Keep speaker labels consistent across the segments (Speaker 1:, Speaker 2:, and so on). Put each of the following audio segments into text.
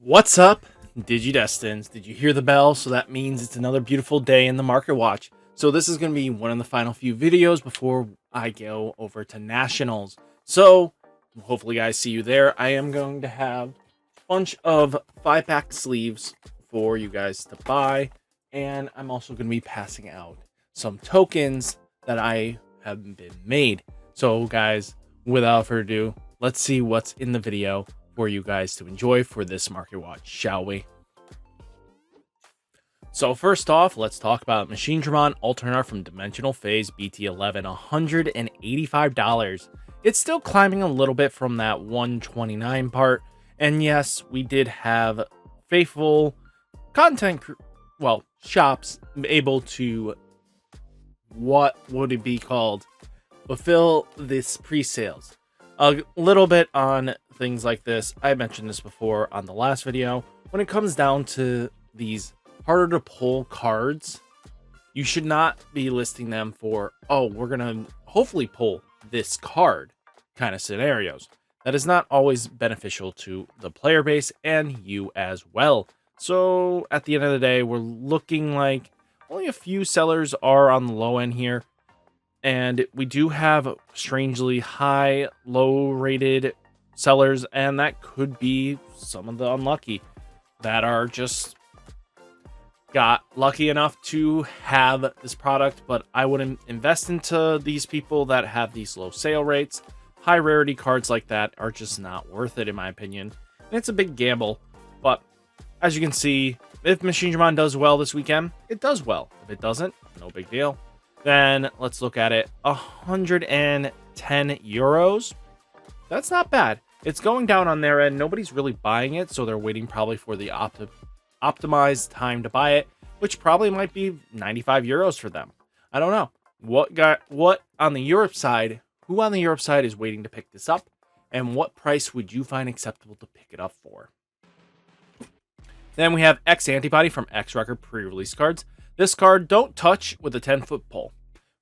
Speaker 1: What's up, Digidestins? Did you hear the bell? So that means it's another beautiful day in the Market Watch. So this is going to be one of the final few videos before I go over to Nationals. So hopefully guys see you there. I am going to have a bunch of 5-pack sleeves for you guys to buy. And I'm also going to be passing out some tokens that I have been made. So guys, without further ado, let's see what's in the video for you guys to enjoy for this Market Watch, shall we? So first off, let's talk about Digimon Alternate Art from Dimensional Phase BT11, $185. It's still climbing a little bit from that 129 part, and yes, we did have faithful content, shops able to, what would it be called, fulfill this pre-sales. A little bit on things like this. I mentioned this before on the last video. When it comes down to these harder to pull cards, you should not be listing them for, oh, we're gonna hopefully pull this card kind of scenarios. That is not always beneficial to the player base and you as well. So at the end of the day, we're looking like only a few sellers are on the low end here. And we do have strangely high, low rated sellers, and that could be some of the unlucky that are just got lucky enough to have this product. But I wouldn't invest into these people that have these low sale rates. High rarity cards like that are just not worth it, in my opinion. And it's a big gamble. But as you can see, if Digimon does well this weekend, it does well. If it doesn't, no big deal. Then let's look at it. 110 euros. That's not bad. It's going down on their end. Nobody's really buying it, so they're waiting probably for the optimized time to buy it, which probably might be 95 euros for them. I don't know. What on the Europe side? Who on the Europe side is waiting to pick this up? And what price would you find acceptable to pick it up for? Then we have X Antibody from X Record pre-release cards. This card, don't touch with a 10-foot pole.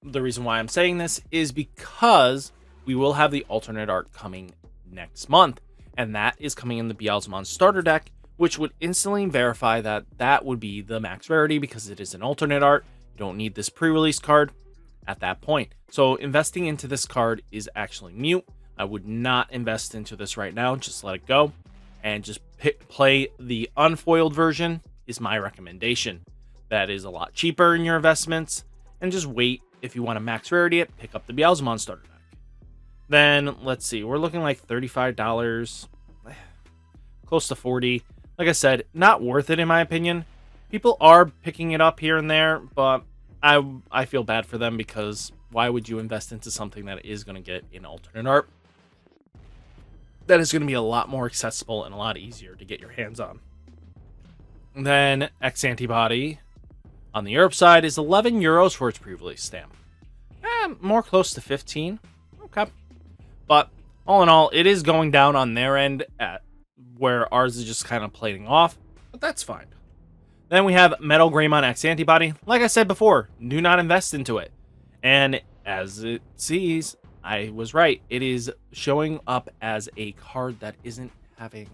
Speaker 1: The reason why I'm saying this is because we will have the alternate art coming next month, and that is coming in the Beelzemon starter deck, which would instantly verify that that would be the max rarity because it is an alternate art. You don't need this pre-release card at that point. So investing into this card is actually mute. I would not invest into this right now. Just let it go and just play the unfoiled version is my recommendation. That is a lot cheaper in your investments, and just wait. If you want to max rarity it, pick up the Beelzemon starter deck. Then let's see, we're looking like $35, close to 40. Like I said, not worth it in my opinion. People are picking it up here and there, but I feel bad for them because why would you invest into something that is going to get in alternate art? That is going to be a lot more accessible and a lot easier to get your hands on. And then X Antibody on the Europe side is 11 euros for its pre-release stamp. More close to 15. Okay. But all in all, it is going down on their end at where ours is just kind of playing off. But that's fine. Then we have Metal Greymon X Antibody. Like I said before, do not invest into it. And as it sees, I was right. It is showing up as a card that isn't having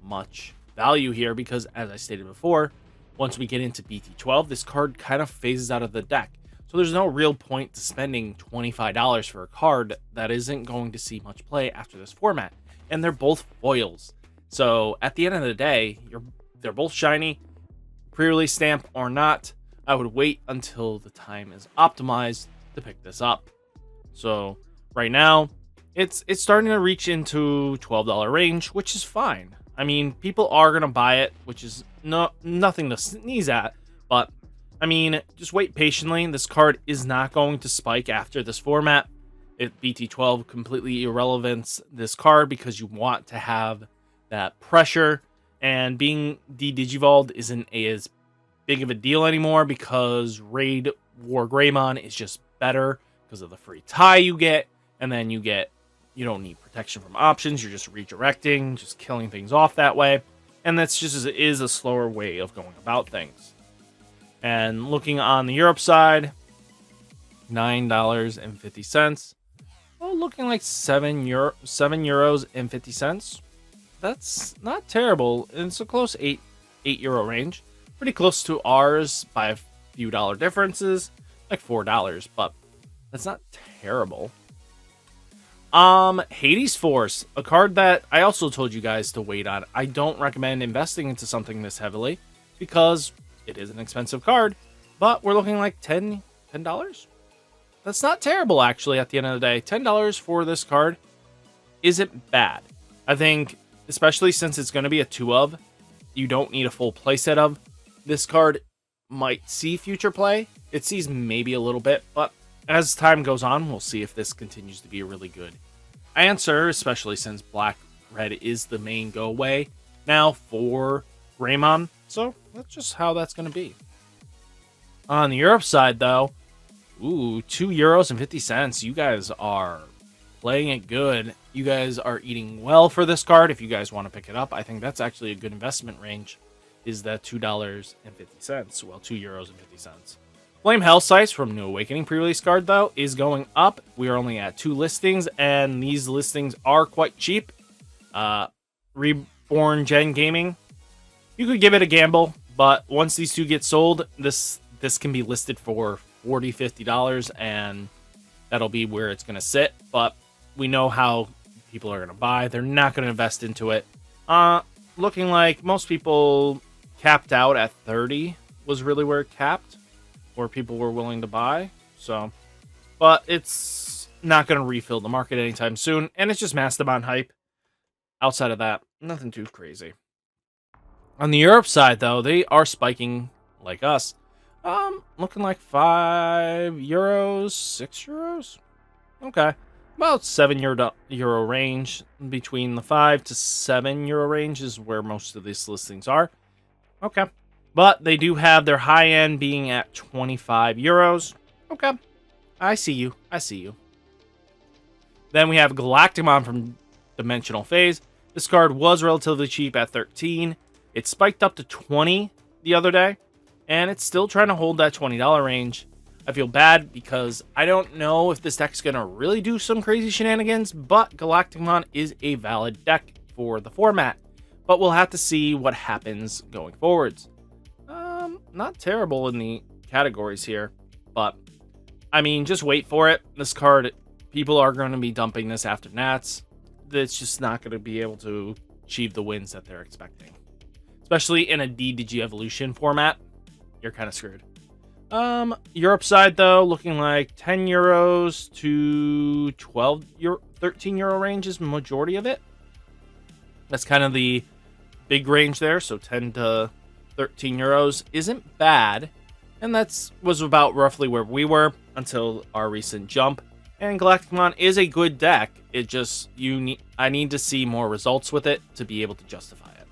Speaker 1: much value here because, as I stated before, once we get into BT12, this card kind of phases out of the deck. So there's no real point to spending $25 for a card that isn't going to see much play after this format. And they're both foils. So at the end of the day, they're both shiny, pre-release stamp or not. I would wait until the time is optimized to pick this up. So right now, it's starting to reach into $12 range, which is fine. I mean, people are going to buy it, which is nothing to sneeze at. But, I mean, just wait patiently. This card is not going to spike after this format. BT12 completely irrelevance this card because you want to have that pressure. And being de-digivolved isn't as big of a deal anymore because Raid War Greymon is just better because of the free tie you get. And then you don't need protection from options. You're just redirecting, just killing things off that way. And that's just is a slower way of going about things. And looking on the Europe side, $9.50. Well, looking like €7.50. that's not terrible. It's a close €8 range. Pretty close to ours by a few dollar differences, like $4, but that's not terrible. Hades Force, a card that I also told you guys to wait on. I don't recommend investing into something this heavily because it is an expensive card, but we're looking like $10. That's not terrible, actually, at the end of the day. $10 for this card isn't bad. I think, especially since it's going to be a 2 of, you don't need a full playset of. This card might see future play. It sees maybe a little bit, but as time goes on, we'll see if this continues to be a really good answer, especially since Black-Red is the main go-away now for Greymon. So that's just how that's going to be. On the Europe side, though, ooh, €2.50. You guys are playing it good. You guys are eating well for this card. If you guys want to pick it up, I think that's actually a good investment range, is that $2.50. Well, €2.50. Flame Hellsize from New Awakening pre-release card, though, is going up. We are only at 2 listings, and these listings are quite cheap. Reborn Gen Gaming, you could give it a gamble, but once these two get sold, this can be listed for $40, $50, and that'll be where it's going to sit. But we know how people are going to buy. They're not going to invest into it. Looking like most people capped out at 30 was really where it capped, where people were willing to buy. So, but it's not going to refill the market anytime soon, and it's just Mastodon hype. Outside of that, nothing too crazy. On the Europe side, though, they are spiking like us. Looking like €5, €6. Okay, about €7 range. Between the €5 to €7 range is where most of these listings are. Okay, but they do have their high end being at €25. Okay, I see you. Then we have Galacticmon from Dimensional Phase. This card was relatively cheap at 13. It spiked up to 20 the other day, and it's still trying to hold that $20 range. I feel bad because I don't know if this deck's going to really do some crazy shenanigans, but Galacticmon is a valid deck for the format. But we'll have to see what happens going forwards. Not terrible in the categories here, but I mean, just wait for it. This card, people are going to be dumping this after Nats. It's just not going to be able to achieve the wins that they're expecting. Especially in a DDG Evolution format, you're kind of screwed. Europe side, though, looking like €10 to €13 range is majority of it. That's kind of the big range there, so 10 to €13 isn't bad. And was about roughly where we were until our recent jump. And Galacticmon is a good deck. It just, I need to see more results with it to be able to justify it.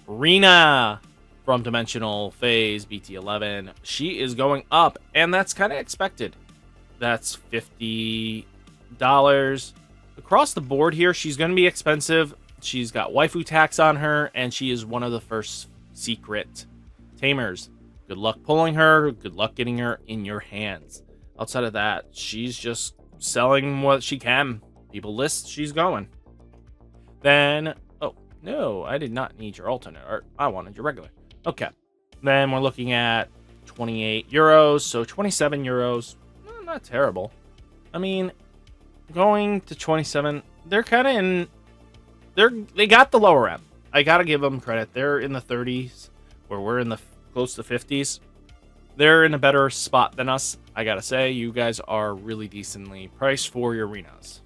Speaker 1: Rena from Dimensional Phase BT11. She is going up, and that's kind of expected. That's $50. Across the board here, she's going to be expensive. She's got waifu tax on her, and she is one of the first secret tamers. Good luck pulling her. Good luck getting her in your hands. Outside of that, she's just selling what she can. People list, she's going. Then, oh, no, I did not need your alternate art. I wanted your regular. Okay. Then we're looking at €28, so €27. Not terrible. I mean, going to 27, they're kind of in, they got the lower end. I got to give them credit. They're in the 30s, where we're in the close to 50s. They're in a better spot than us. I gotta say, you guys are really decently priced for your arenas.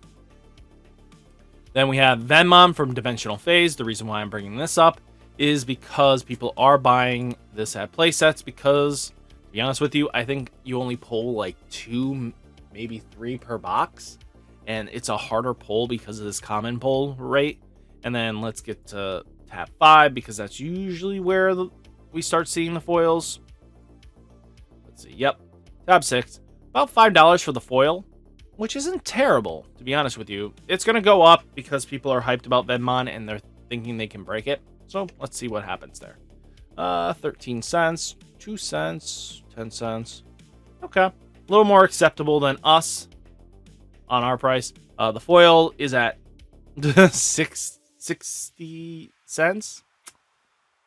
Speaker 1: Then we have Venmon from Dimensional Phase. The reason why I'm bringing this up is because people are buying this at playsets because, to be honest with you, I think you only pull like 2, maybe 3 per box. And it's a harder pull because of this common pull rate. And then let's get to tab 5 because that's usually where we start seeing the foils. Let's see. Yep. Tab 6. About $5 for the foil, which isn't terrible, to be honest with you. It's going to go up because people are hyped about Venmon and they're thinking they can break it. So let's see what happens there. 13 cents, 2 cents, 10 cents. Okay. A little more acceptable than us on our price. The foil is at 6 60 cents.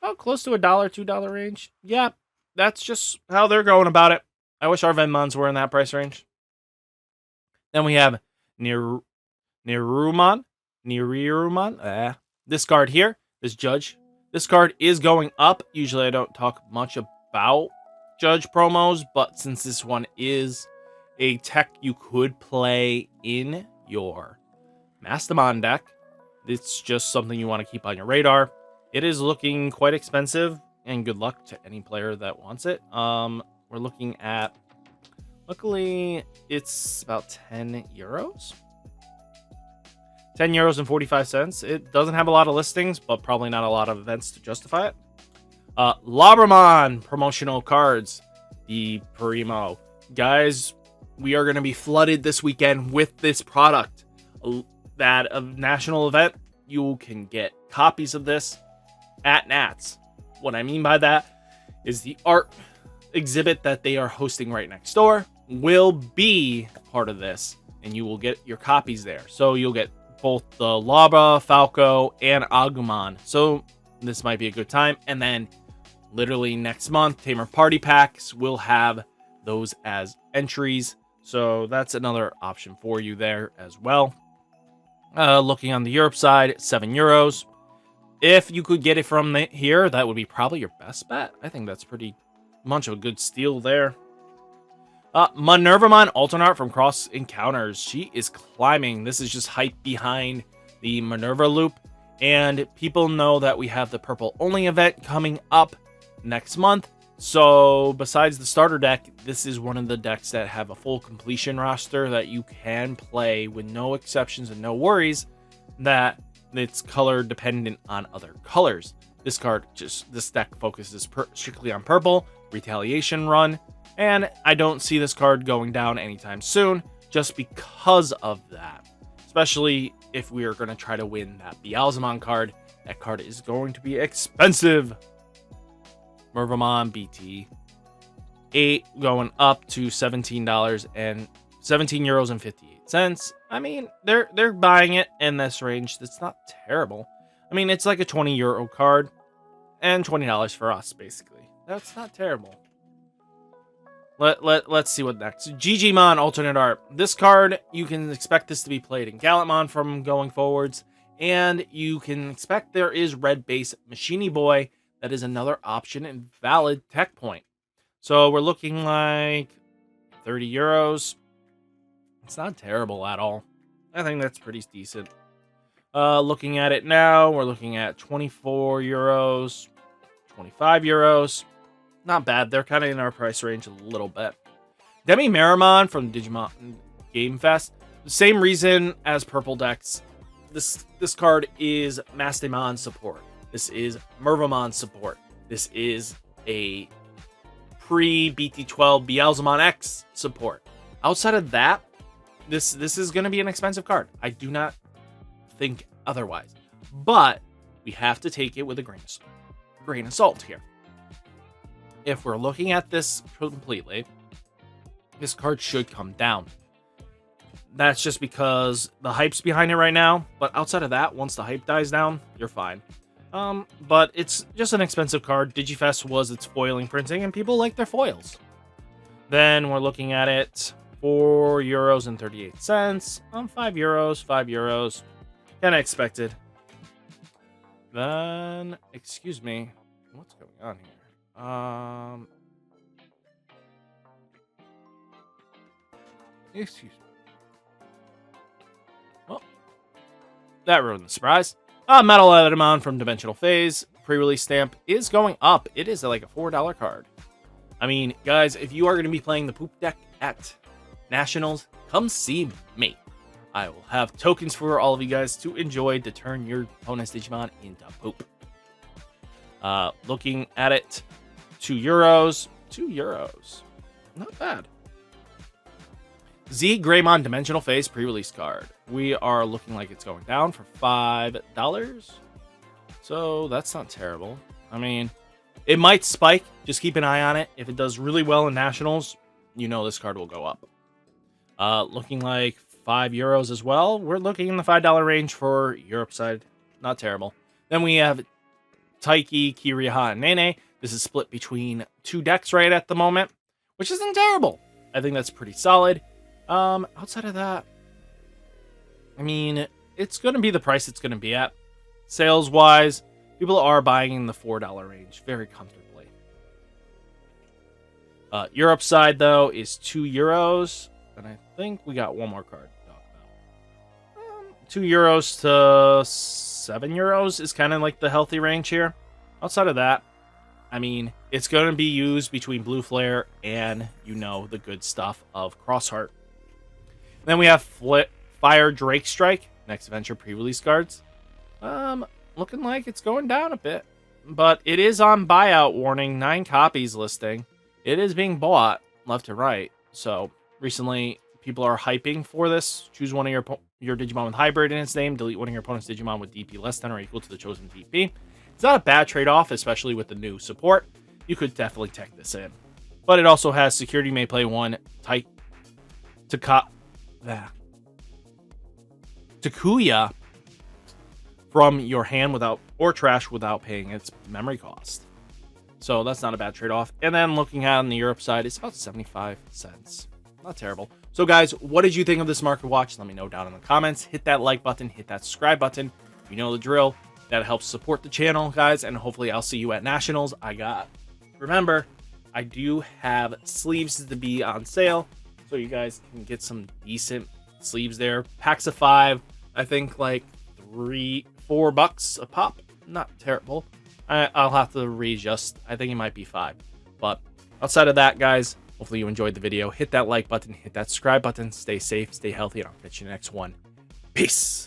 Speaker 1: About close to $1, $2 range. Yeah, that's just how they're going about it. I wish our Venmons were in that price range. Then we have Nirumon. This card here, this Judge. This card is going up. Usually I don't talk much about Judge promos, but since this one is a tech you could play in your Mastamon deck, it's just something you want to keep on your radar. It is looking quite expensive, and good luck to any player that wants it. We're looking at, luckily, it's about 10 euros. 10 euros and 45 cents. It doesn't have a lot of listings, but probably not a lot of events to justify it. Labramon promotional cards. The Primo. Guys, we are going to be flooded this weekend with this product. That a national event, you can get copies of this at Nats. What I mean by that is the art exhibit that they are hosting right next door will be part of this, and you will get your copies there. So you'll get both the Labra, Falco, and Agumon. So this might be a good time. And then literally next month, Tamer Party Packs will have those as entries. So that's another option for you there as well. Looking on the Europe side, 7 euros. If you could get it from here, that would be probably your best bet. I think that's pretty much a good steal there. Minervamon Alternate from Cross Encounters. She is climbing. This is just hype behind the Minerva loop. And people know that we have the purple only event coming up next month. So besides the starter deck, this is one of the decks that have a full completion roster that you can play with no exceptions and no worries that it's color dependent on other colors. This deck focuses strictly on purple, Retaliation Run, and I don't see this card going down anytime soon just because of that. Especially if we are going to try to win that Beelzemon card. That card is going to be expensive. Mervamon BT 8 going up to $17 and 17 euros and 58 cents. I mean, they're buying it in this range. That's not terrible. I mean, it's like a 20 euro card and $20 for us, basically. That's not terrible. Let's see what next. Digimon Alternate Art. This card, you can expect this to be played in Gallantmon from going forwards, and you can expect there is red base Machini Boy. That is another option and valid tech point. So we're looking like 30 euros. It's not terrible at all. I think that's pretty decent. Looking at it now, we're looking at 24 euros, 25 euros. Not bad. They're kind of in our price range a little bit. Demi Marimon from Digimon Game Fest. The same reason as purple decks. This card is Mastamon support. This is Mervamon support. This is a pre-BT12 Beelzemon X support. Outside of that, this is going to be an expensive card. I do not think otherwise. But we have to take it with a grain of salt here. If we're looking at this completely, this card should come down. That's just because the hype's behind it right now. But outside of that, once the hype dies down, you're fine. But it's just an expensive card. Digifest was its foiling printing, and people like their foils. Then we're looking at it, 4 euros and 38 cents. 5 euros. Kind of expected. Then, excuse me, what's going on here? Excuse me. Well, that ruined the surprise. Metal Edamon from Dimensional Phase pre-release stamp is going up. It is like a $4 card. I mean, guys, if you are going to be playing the poop deck at Nationals, come see me. I will have tokens for all of you guys to enjoy to turn your opponent's Digimon into poop. Looking at it, 2 euros. 2 euros. Not bad. Z Greymon Dimensional Phase pre-release card. We are looking like it's going down for $5. So that's not terrible. I mean, it might spike. Just keep an eye on it. If it does really well in Nationals, you know this card will go up. Looking like 5 euros as well. We're looking in the $5 range for Europe side Not terrible. Then we have Taiki, Kiriha, and Nene. This is split between 2 decks right at the moment, which isn't terrible. I think that's pretty solid. Outside of that, I mean, it's going to be the price it's going to be at. Sales-wise, people are buying in the $4 range very comfortably. Europe side, though, is €2. And I think we got one more card to talk about. €2 to €7 is kind of like the healthy range here. Outside of that, I mean, it's going to be used between Blue Flare and, the good stuff of Crossheart. Then we have Fire Drake Strike, next adventure pre-release cards. Looking like it's going down a bit, but it is on buyout warning, 9 copies listing. It is being bought left and right. So recently, people are hyping for this. Choose one of your Digimon with hybrid in its name. Delete one of your opponent's Digimon with DP less than or equal to the chosen DP. It's not a bad trade-off, especially with the new support. You could definitely tech this in. But it also has security may play one Takuya from your hand without or trash without paying its memory cost. So that's not a bad trade-off. And then looking at on the Europe side, it's about 75 cents. Not terrible. So guys, what did you think of this market watch? Let me know down in the comments. Hit that like button, hit that subscribe button. You know the drill. That helps support the channel, guys, and hopefully I'll see you at Nationals. Remember, I do have sleeves to be on sale, so you guys can get some decent sleeves there. Packs of 5, I think like $4 a pop. Not terrible. I'll have to readjust. I think it might be 5. But outside of that, guys, hopefully you enjoyed the video. Hit that like button, hit that subscribe button. Stay safe, stay healthy, and I'll catch you in the next one. Peace.